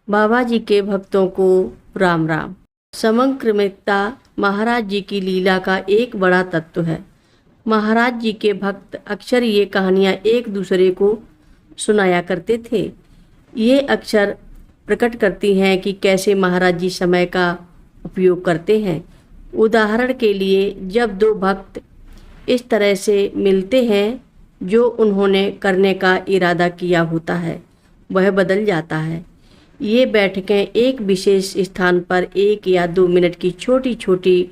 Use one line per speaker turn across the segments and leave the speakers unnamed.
बाबा जी के भक्तों को राम राम। समक्रमिकता महाराज जी की लीला का एक बड़ा तत्व है। महाराज जी के भक्त अक्सर ये कहानियाँ एक दूसरे को सुनाया करते थे। ये अक्सर प्रकट करती हैं कि कैसे महाराज जी समय का उपयोग करते हैं। उदाहरण के लिए, जब दो भक्त इस तरह से मिलते हैं, जो उन्होंने करने का इरादा किया होता है वह बदल जाता है। ये बैठकें एक विशेष स्थान पर 1 या 2 मिनट की छोटी छोटी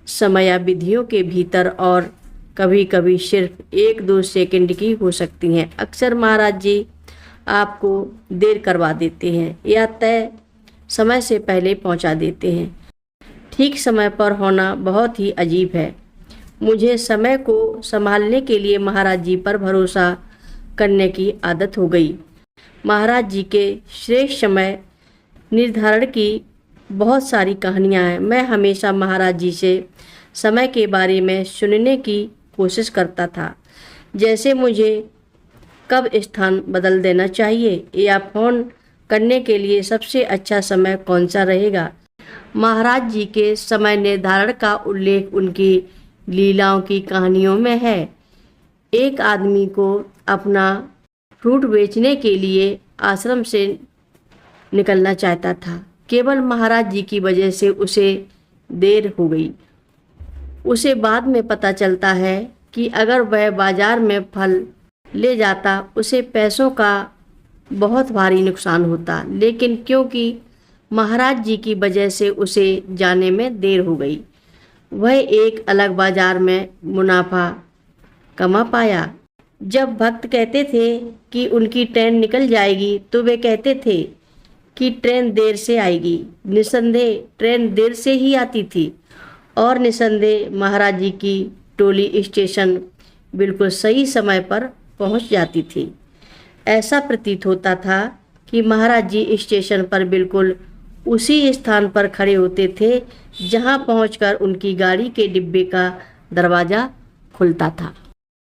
समयावधियों के भीतर और कभी कभी सिर्फ 1-2 सेकंड की हो सकती हैं। अक्सर महाराज जी आपको देर करवा देते हैं या तय समय से पहले पहुंचा देते हैं। ठीक समय पर होना बहुत ही अजीब है। मुझे समय को संभालने के लिए महाराज जी पर भरोसा करने की आदत हो गई। महाराज जी के श्रेष्ठ समय निर्धारण की बहुत सारी कहानियाँ हैं। मैं हमेशा महाराज जी से समय के बारे में सुनने की कोशिश करता था, जैसे मुझे कब स्थान बदल देना चाहिए या फ़ोन करने के लिए सबसे अच्छा समय कौन सा रहेगा। महाराज जी के समय निर्धारण का उल्लेख उनकी लीलाओं की कहानियों में है। एक आदमी को अपना फ्रूट बेचने के लिए आश्रम से निकलना चाहता था। केवल महाराज जी की वजह से उसे देर हो गई। उसे बाद में पता चलता है कि अगर वह बाजार में फल ले जाता उसे पैसों का बहुत भारी नुकसान होता, लेकिन क्योंकि महाराज जी की वजह से उसे जाने में देर हो गई, वह एक अलग बाजार में मुनाफा कमा पाया। जब भक्त कहते थे कि उनकी ट्रेन निकल जाएगी तो वे कहते थे कि ट्रेन देर से आएगी। निसंदेह ट्रेन देर से ही आती थी और निसंदेह महाराज जी की टोली स्टेशन बिल्कुल सही समय पर पहुंच जाती थी। ऐसा प्रतीत होता था कि महाराज जी स्टेशन पर बिल्कुल उसी स्थान पर खड़े होते थे जहां पहुंचकर उनकी गाड़ी के डिब्बे का दरवाज़ा खुलता था।